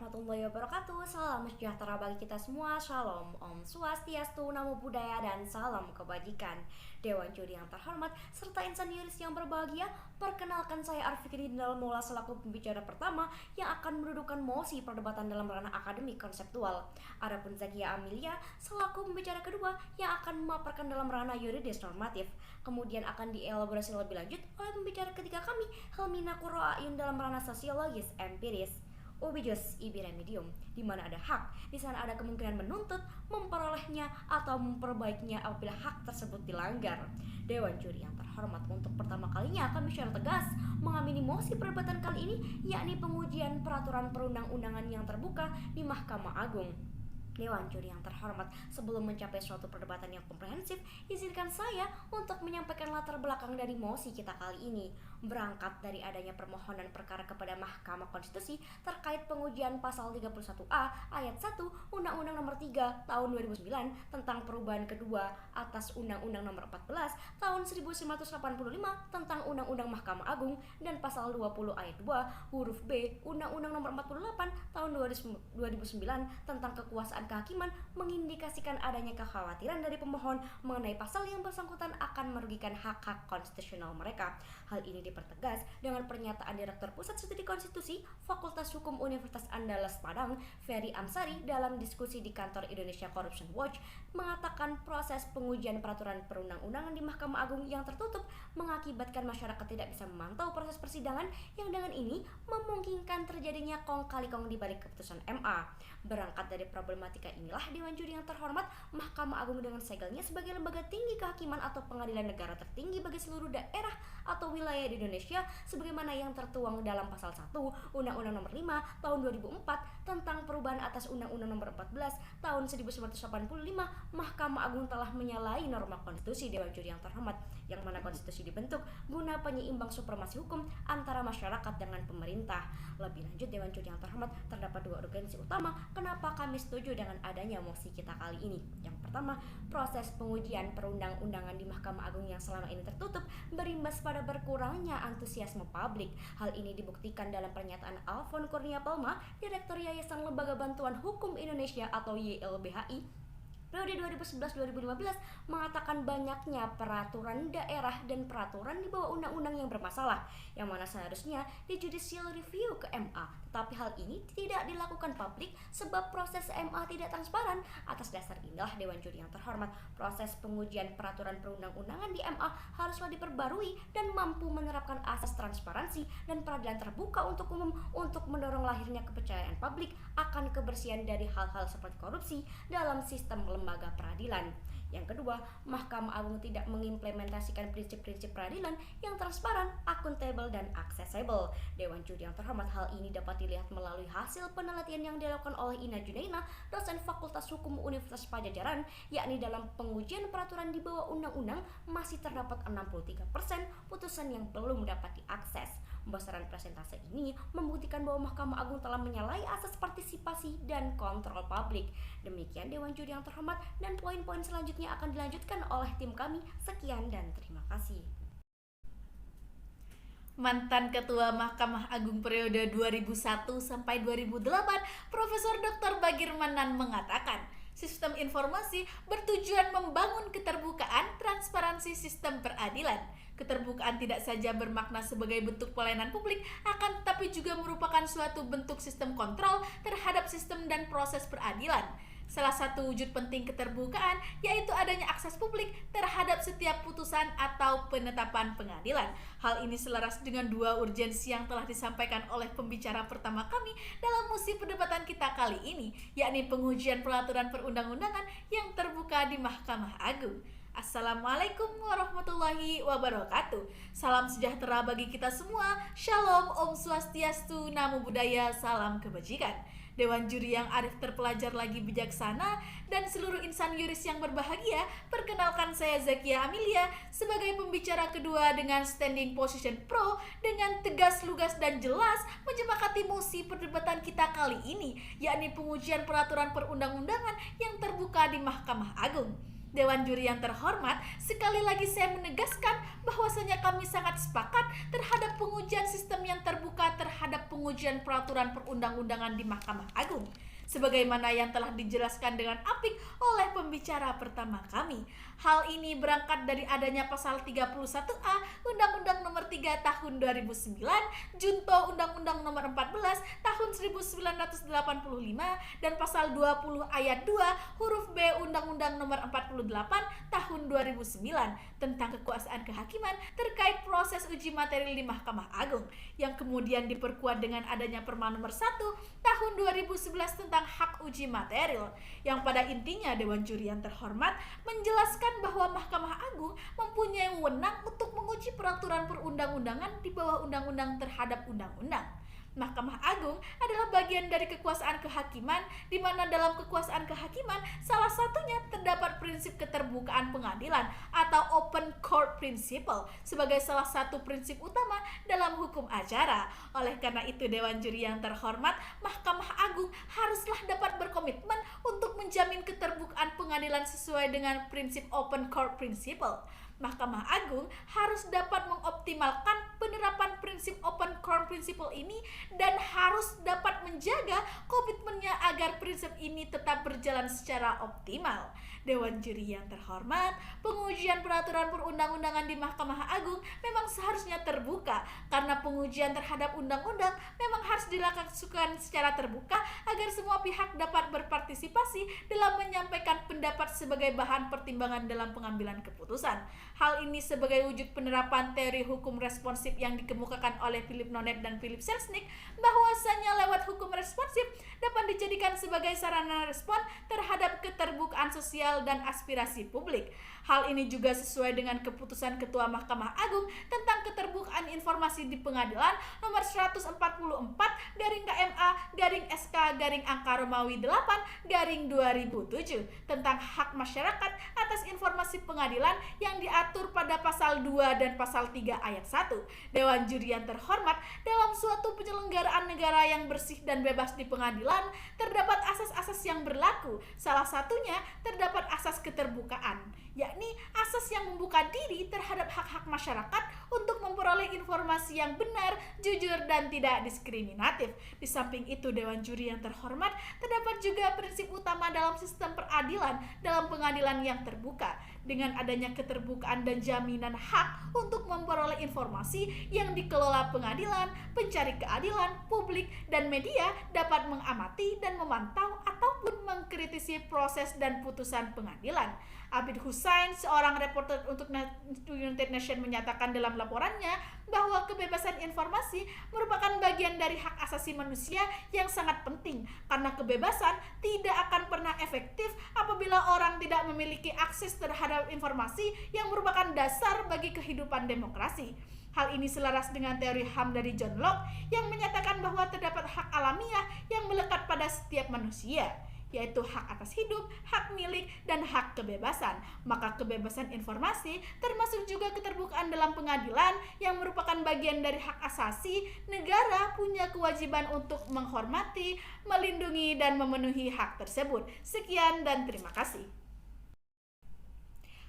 warahmatullahi wabarakatuh. Salam sejahtera bagi kita semua. Shalom, Om Swastiastu, Namo Buddhaya, dan salam kebajikan. Dewan Juri yang terhormat serta insan yuris yang berbahagia, perkenalkan saya Arfikri Dinal Mola selaku pembicara pertama yang akan mendudukan mosi perdebatan dalam ranah akademik konseptual. Adapun Zakia Amelia selaku pembicara kedua yang akan memaparkan dalam ranah yuridis normatif. Kemudian akan dielaborasi lebih lanjut oleh pembicara ketiga kami, Helmina Kuro Ayun dalam ranah sosiologis empiris. Ubi jus ibi remedium, di mana ada hak, di sana ada kemungkinan menuntut, memperolehnya, atau memperbaikinya apabila hak tersebut dilanggar. Dewan Juri yang terhormat, untuk pertama kalinya kami secara tegas mengamini mosi perdebatan kali ini, yakni pengujian peraturan perundang-undangan yang terbuka di Mahkamah Agung. Dewan Juri yang terhormat, sebelum mencapai suatu perdebatan yang komprehensif, izinkan saya untuk menyampaikan latar belakang dari mosi kita kali ini. Berangkat dari adanya permohonan perkara kepada Mahkamah Konstitusi terkait pengujian pasal 31A ayat 1 Undang-Undang Nomor 3 Tahun 2009 tentang perubahan kedua atas Undang-Undang Nomor 14 Tahun 1985 tentang Undang-Undang Mahkamah Agung dan pasal 20 ayat 2 huruf B Undang-Undang Nomor 48 Tahun 2009 tentang kekuasaan kehakiman, mengindikasikan adanya kekhawatiran dari pemohon mengenai pasal yang bersangkutan akan merugikan hak-hak konstitusional mereka. Hal ini dipertegas dengan pernyataan Direktur Pusat Studi Konstitusi Fakultas Hukum Universitas Andalas Padang, Ferry Amsari, dalam diskusi di kantor Indonesia Corruption Watch, mengatakan proses pengujian peraturan perundang-undangan di Mahkamah Agung yang tertutup mengakibatkan masyarakat tidak bisa memantau proses persidangan yang dengan ini memungkinkan terjadinya kong kali kong di balik keputusan MA. Berangkat dari problematika inilah Dewan Juri yang terhormat, Mahkamah Agung dengan segelnya sebagai lembaga tinggi kehakiman atau pengadilan negara tertinggi bagi seluruh daerah atau wilayah di Indonesia sebagaimana yang tertuang dalam pasal 1 Undang-Undang Nomor 5 Tahun 2004 tentang perubahan atas Undang-Undang Nomor 14 Tahun 1985, Mahkamah Agung telah menyalahi norma konstitusi. Dewan Juri yang terhormat, yang mana konstitusi dibentuk guna penyeimbang supremasi hukum antara masyarakat dengan pemerintah. Lebih lanjut, Dewan Juri yang terhormat, terdapat dua urgensi utama kenapa kami setuju dengan adanya mosi kita kali ini. Yang pertama, proses pengujian perundang-undangan di Mahkamah Agung yang selama ini tertutup berimbas pada berkurangnya antusiasme publik. Hal ini dibuktikan dalam pernyataan Alfon Kurnia Palma, Direktur Yayasan Lembaga Bantuan Hukum Indonesia atau YLBHI periode 2011-2015, mengatakan banyaknya peraturan daerah dan peraturan di bawah undang-undang yang bermasalah, yang mana seharusnya di judicial review ke MA. Tetapi hal ini tidak dilakukan publik sebab proses MA tidak transparan. Atas dasar inilah Dewan Juri yang terhormat, proses pengujian peraturan perundang-undangan di MA haruslah diperbarui dan mampu menerapkan asas transparansi dan peradilan terbuka untuk umum untuk mendorong lahirnya kepercayaan publik akan kebersihan dari hal-hal seperti korupsi dalam sistem lembaga peradilan. Yang kedua, Mahkamah Agung tidak mengimplementasikan prinsip-prinsip peradilan yang transparan, akuntabel, dan aksesibel. Dewan Juri yang terhormat, hal ini dapat dilihat melalui hasil penelitian yang dilakukan oleh Ina Junaina, dosen Fakultas Hukum Universitas Padjadjaran, yakni dalam pengujian peraturan di bawah undang-undang masih terdapat 63% putusan yang belum dapat diakses. Besaran presentase ini membuktikan bahwa Mahkamah Agung telah menyalahi asas partisipasi dan kontrol publik. Demikian Dewan Juri yang terhormat, dan poin-poin selanjutnya akan dilanjutkan oleh tim kami. Sekian dan terima kasih. Mantan Ketua Mahkamah Agung periode 2001 sampai 2008, Profesor Dr. Bagir Manan mengatakan, sistem informasi bertujuan membangun keterbukaan, transparansi sistem peradilan. Keterbukaan tidak saja bermakna sebagai bentuk pelayanan publik, akan tetapi juga merupakan suatu bentuk sistem kontrol terhadap sistem dan proses peradilan. Salah satu wujud penting keterbukaan yaitu adanya akses publik terhadap setiap putusan atau penetapan pengadilan. Hal ini selaras dengan dua urgensi yang telah disampaikan oleh pembicara pertama kami dalam mosi perdebatan kita kali ini, yakni pengujian peraturan perundang-undangan yang terbuka di Mahkamah Agung. Assalamualaikum warahmatullahi wabarakatuh. Salam sejahtera bagi kita semua. Shalom, Om Swastiastu, Namo Buddhaya, salam kebajikan. Dewan Juri yang arif, terpelajar lagi bijaksana, dan seluruh insan yuris yang berbahagia, perkenalkan saya Zakia Amelia sebagai pembicara kedua dengan standing position pro, dengan tegas, lugas, dan jelas menyepakati mosi perdebatan kita kali ini, yakni pengujian peraturan perundang-undangan yang terbuka di Mahkamah Agung. Dewan juri yang terhormat, sekali lagi saya menegaskan bahwasanya kami sangat sepakat terhadap pengujian sistem yang terbuka terhadap pengujian peraturan perundang-undangan di Mahkamah Agung. Sebagaimana yang telah dijelaskan dengan apik oleh pembicara pertama kami. Hal ini berangkat dari adanya pasal 31A Undang-Undang Nomor 3 Tahun 2009, Junto Undang-Undang Nomor 14 Tahun 1985 dan pasal 20 ayat 2 huruf B Undang-Undang Nomor 48 Tahun 2009 tentang kekuasaan kehakiman terkait proses uji materi di Mahkamah Agung, yang kemudian diperkuat dengan adanya Perma Nomor 1 Tahun 2011 tentang hak uji material, yang pada intinya Dewan Juri yang terhormat menjelaskan bahwa Mahkamah Agung mempunyai wewenang untuk menguji peraturan perundang-undangan di bawah undang-undang terhadap undang-undang. Mahkamah Agung adalah bagian dari kekuasaan kehakiman, di mana dalam kekuasaan kehakiman salah satunya terdapat prinsip keterbukaan pengadilan atau open court principle sebagai salah satu prinsip utama dalam hukum acara. Oleh karena itu, Dewan Juri yang terhormat, Mahkamah Agung haruslah dapat berkomitmen untuk menjamin keterbukaan pengadilan sesuai dengan prinsip open court principle. Mahkamah Agung harus dapat mengoptimalkan penerapan prinsip open court principle ini dan harus dapat menjaga komitmennya agar prinsip ini tetap berjalan secara optimal. Dewan Juri yang terhormat, pengujian peraturan perundang-undangan di Mahkamah Agung memang seharusnya terbuka, karena pengujian terhadap undang-undang memang harus dilakukan secara terbuka agar semua pihak dapat berpartisipasi dalam menyampaikan pendapat sebagai bahan pertimbangan dalam pengambilan keputusan. Hal ini sebagai wujud penerapan teori hukum responsif yang dikemukakan oleh Philip Nonet dan Philip Selznick, bahwasanya lewat hukum responsif dapat dijadikan sebagai sarana respon terhadap keterbukaan sosial dan aspirasi publik. Hal ini juga sesuai dengan keputusan Ketua Mahkamah Agung tentang keterbukaan informasi di pengadilan nomor 144 KMA/SK/angka Romawi 8/2007 tentang hak masyarakat atas informasi pengadilan yang diatur pada pasal 2 dan pasal 3 ayat 1. Dewan Juri yang terhormat, dalam suatu penyelenggaraan negara yang bersih dan bebas di pengadilan terdapat asas-asas yang berlaku. Salah satunya terdapat asas keterbukaan, yakni asas yang membuka diri terhadap hak-hak masyarakat untuk memperoleh informasi yang benar, jujur, dan tidak diskriminatif. Di samping itu, Dewan Juri yang terhormat, terdapat juga prinsip utama dalam sistem peradilan dalam pengadilan yang terbuka. Dengan adanya keterbukaan dan jaminan hak untuk memperoleh informasi yang dikelola pengadilan, pencari keadilan, publik, dan media dapat mengamati dan memantau ataupun mengkritisi proses dan putusan pengadilan. Abid Hussain, seorang reporter untuk United Nations, menyatakan dalam laporannya bahwa kebebasan informasi merupakan bagian dari hak asasi manusia yang sangat penting, karena kebebasan tidak akan pernah efektif apabila orang tidak memiliki akses terhadap informasi yang merupakan dasar bagi kehidupan demokrasi. Hal ini selaras dengan teori HAM dari John Locke yang menyatakan bahwa terdapat hak alamiah yang melekat pada setiap manusia, yaitu hak atas hidup, hak milik, dan hak kebebasan. Maka kebebasan informasi termasuk juga keterbukaan dalam pengadilan yang merupakan bagian dari hak asasi. Negara punya kewajiban untuk menghormati, melindungi, dan memenuhi hak tersebut. Sekian dan terima kasih.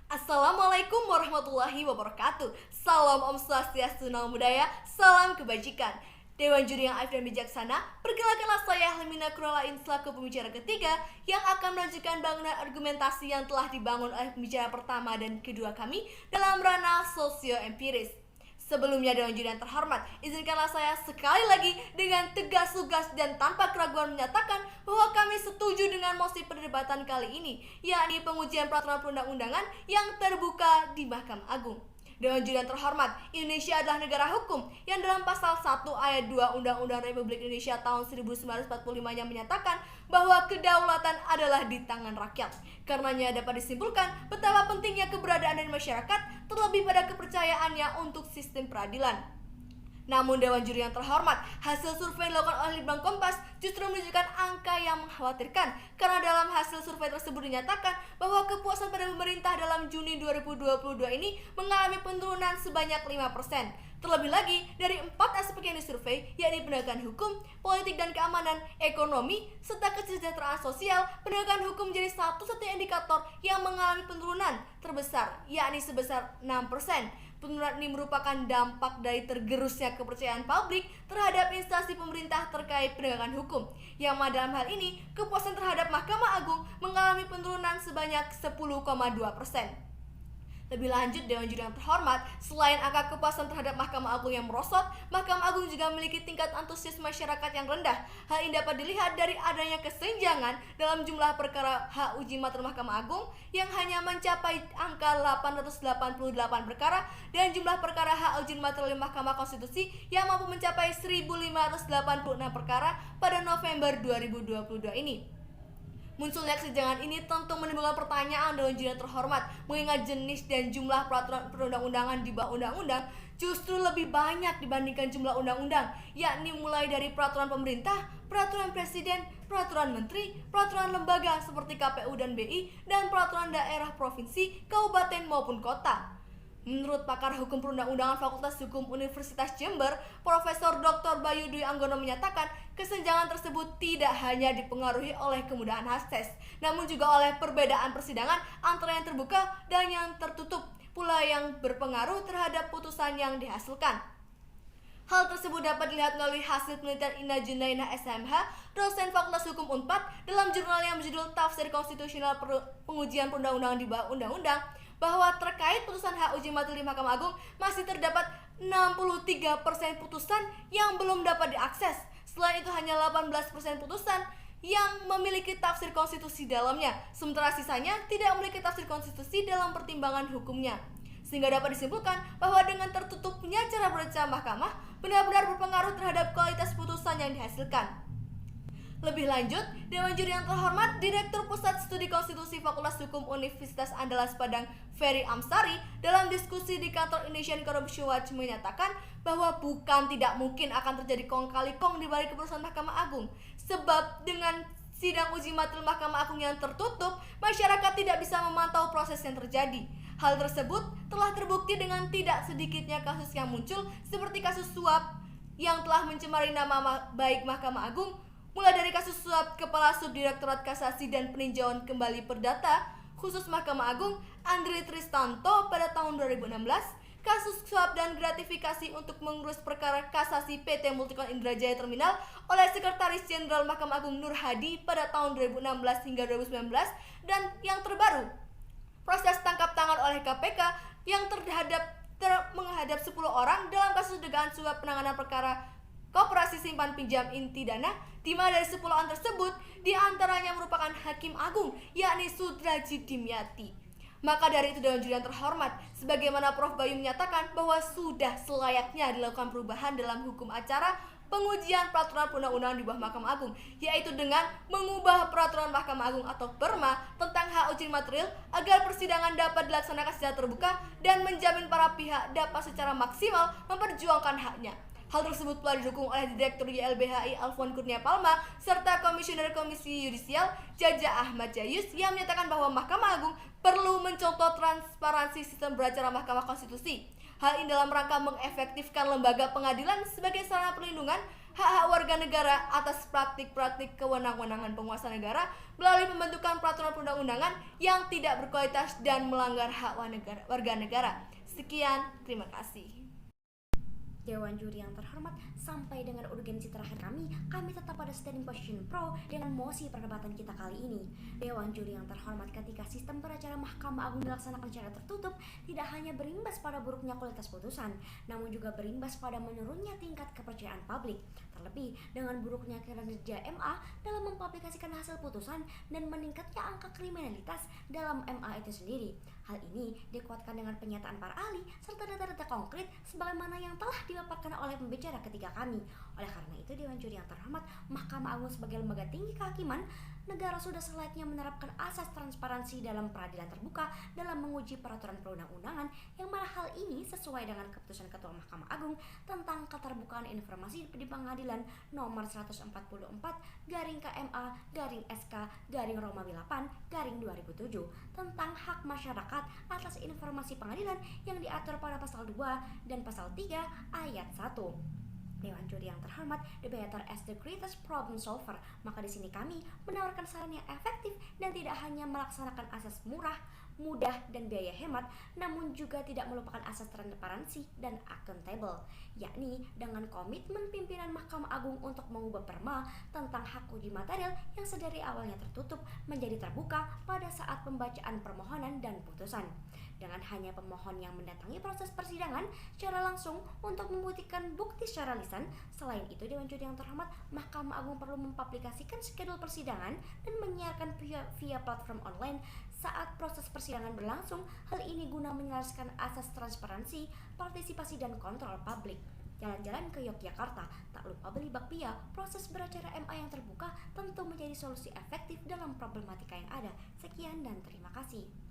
Assalamualaikum warahmatullahi wabarakatuh. Salam Om Swastiastu, Namo Buddhaya, salam kebajikan. Dewan Juri yang arif dan bijaksana, perkenalkanlah saya Helmina Kuralain selaku pembicara ketiga yang akan melanjutkan bangunan argumentasi yang telah dibangun oleh pembicara pertama dan kedua kami dalam ranah sosio-empiris. Sebelumnya, Dewan Juri yang terhormat, izinkanlah saya sekali lagi dengan tegas, lugas, dan tanpa keraguan menyatakan bahwa kami setuju dengan mosi perdebatan kali ini, yakni pengujian peraturan perundang-undangan yang terbuka di Mahkamah Agung. Dewan Juri yang terhormat, Indonesia adalah negara hukum yang dalam pasal 1 ayat 2 Undang-Undang Republik Indonesia tahun 1945 yang menyatakan bahwa kedaulatan adalah di tangan rakyat. Karenanya dapat disimpulkan betapa pentingnya keberadaan dari masyarakat, terlebih pada kepercayaannya untuk sistem peradilan. Namun Dewan Juri yang terhormat, hasil survei yang dilakukan oleh Litbang Kompas justru menunjukkan angka yang mengkhawatirkan, karena dalam hasil survei tersebut dinyatakan bahwa kepuasan pada pemerintah dalam Juni 2022 ini mengalami penurunan sebanyak 5%. Terlebih lagi, dari 4 aspek yang disurvei, yakni penegakan hukum, politik dan keamanan, ekonomi, serta kesejahteraan sosial, penegakan hukum menjadi satu-satunya indikator yang mengalami penurunan terbesar, yakni sebesar 6%. Penurunan ini merupakan dampak dari tergerusnya kepercayaan publik terhadap instansi pemerintah terkait penegakan hukum, yang mana dalam hal ini kepuasan terhadap Mahkamah Agung mengalami penurunan sebanyak 10,2%. Lebih lanjut, Dewan Juri yang terhormat, selain angka kepuasan terhadap Mahkamah Agung yang merosot, Mahkamah Agung juga memiliki tingkat antusias masyarakat yang rendah. Hal ini dapat dilihat dari adanya kesenjangan dalam jumlah perkara hak uji materi Mahkamah Agung yang hanya mencapai angka 888 perkara dan jumlah perkara hak uji materi Mahkamah Konstitusi yang mampu mencapai 1586 perkara pada November 2022 ini. Munculnya kesenjangan ini tentu menimbulkan pertanyaan Dewan Juri yang terhormat, mengingat jenis dan jumlah peraturan perundang-undangan di bawah undang-undang justru lebih banyak dibandingkan jumlah undang-undang, yakni mulai dari peraturan pemerintah, peraturan presiden, peraturan menteri, peraturan lembaga seperti KPU dan BI, dan peraturan daerah provinsi, kabupaten maupun kota. Menurut pakar hukum perundang-undangan Fakultas Hukum Universitas Jember, Profesor Dr. Bayu Dwi Anggono menyatakan kesenjangan tersebut tidak hanya dipengaruhi oleh kemudahan akses, namun juga oleh perbedaan persidangan antara yang terbuka dan yang tertutup, pula yang berpengaruh terhadap putusan yang dihasilkan. Hal tersebut dapat dilihat melalui hasil penelitian Ina Junaina SMH, dosen Fakultas Hukum Unpad, dalam jurnal yang berjudul Tafsir Konstitusional Pengujian Perundang-undangan di bawah Undang-Undang, bahwa terkait putusan hak uji materi Mahkamah Agung masih terdapat 63% putusan yang belum dapat diakses. Selain itu hanya 18% putusan yang memiliki tafsir konstitusi dalamnya, sementara sisanya tidak memiliki tafsir konstitusi dalam pertimbangan hukumnya. Sehingga dapat disimpulkan bahwa dengan tertutupnya cara berbaca mahkamah benar-benar berpengaruh terhadap kualitas putusan yang dihasilkan. Lebih lanjut, Dewan Juri yang terhormat, Direktur Pusat Studi Konstitusi Fakultas Hukum Universitas Andalas Padang, Ferry Amsari, dalam diskusi di kantor Indonesian Corruption Watch menyatakan bahwa bukan tidak mungkin akan terjadi kong kali kong di balik keputusan Mahkamah Agung. Sebab dengan sidang uji materi Mahkamah Agung yang tertutup, masyarakat tidak bisa memantau proses yang terjadi. Hal tersebut telah terbukti dengan tidak sedikitnya kasus yang muncul seperti kasus suap yang telah mencemari nama baik Mahkamah Agung, mulai dari kasus suap Kepala Subdirektorat Kasasi dan Peninjauan Kembali Perdata khusus Mahkamah Agung Andri Tristanto pada tahun 2016, kasus suap dan gratifikasi untuk mengurus perkara kasasi PT Multicon Indrajaya Terminal oleh Sekretaris Jenderal Mahkamah Agung Nur Hadi pada tahun 2016 hingga 2019, dan yang terbaru, proses tangkap tangan oleh KPK yang menghadap 10 orang dalam kasus dugaan suap penanganan perkara Koperasi Simpan Pinjam Inti Dana, di mana dari 10 orang tersebut diantaranya merupakan Hakim Agung, yakni Sudraji Dimyati. Maka dari itu Dewan Juri yang terhormat, sebagaimana Prof. Bayu menyatakan bahwa sudah selayaknya dilakukan perubahan dalam hukum acara pengujian peraturan perundang-undangan di bawah Mahkamah Agung, yaitu dengan mengubah peraturan Mahkamah Agung atau PERMA tentang hak uji material agar persidangan dapat dilaksanakan secara terbuka dan menjamin para pihak dapat secara maksimal memperjuangkan haknya. Hal tersebut telah didukung oleh Direktur YLBHI Alfon Kurnia Palma serta Komisioner Komisi Yudisial Jaja Ahmad Jayus yang menyatakan bahwa Mahkamah Agung perlu mencontoh transparansi sistem beracara Mahkamah Konstitusi. Hal ini dalam rangka mengefektifkan lembaga pengadilan sebagai sarana perlindungan hak-hak warga negara atas praktik-praktik kewenang-wenangan penguasa negara melalui pembentukan peraturan perundang-undangan yang tidak berkualitas dan melanggar hak warga negara. Sekian, terima kasih. Dewan Juri yang terhormat, sampai dengan urgensi terakhir kami tetap pada standing position pro dengan mosi perdebatan kita kali ini. Dewan Juri yang terhormat, ketika sistem beracara Mahkamah Agung dilaksanakan secara tertutup, tidak hanya berimbas pada buruknya kualitas putusan, namun juga berimbas pada menurunnya tingkat kepercayaan publik. Terlebih dengan buruknya kinerja MA dalam mempublikasikan hasil putusan dan meningkatnya angka kriminalitas dalam MA itu sendiri. Hal ini dikuatkan dengan pernyataan para ahli serta data-data konkret sebagaimana yang telah dipaparkan oleh pembicara ketika kami. Oleh karena itu, Dewan Juri yang terhormat, Mahkamah Agung sebagai lembaga tinggi kehakiman, negara sudah selayaknya menerapkan asas transparansi dalam peradilan terbuka dalam menguji peraturan perundang-undangan, yang mana hal ini sesuai dengan keputusan Ketua Mahkamah Agung tentang keterbukaan informasi di pengadilan nomor 144 garing KMA garing SK garing Romawi 8 garing 2007 tentang hak masyarakat atas informasi pengadilan yang diatur pada pasal 2 dan pasal 3 ayat 1. Dewan Juri yang terhormat, the better as the greatest problem solver. Maka di sini kami menawarkan saran yang efektif dan tidak hanya melaksanakan asas murah, mudah, dan biaya hemat, namun juga tidak melupakan asas transparansi dan accountable, yakni dengan komitmen pimpinan Mahkamah Agung untuk mengubah perma tentang hak uji material yang sedari awalnya tertutup menjadi terbuka pada saat pembacaan permohonan dan putusan. Dengan hanya pemohon yang mendatangi proses persidangan secara langsung untuk membuktikan bukti secara lisan. Selain itu, Dewan Juri yang terhormat, Mahkamah Agung perlu mempublikasikan schedule persidangan dan menyiarkan via platform online saat proses persidangan berlangsung. Hal ini guna menyelaraskan asas transparansi, partisipasi, dan kontrol publik. Jalan-jalan ke Yogyakarta, tak lupa beli bakpia. Proses beracara MA yang terbuka tentu menjadi solusi efektif dalam problematika yang ada. Sekian dan terima kasih.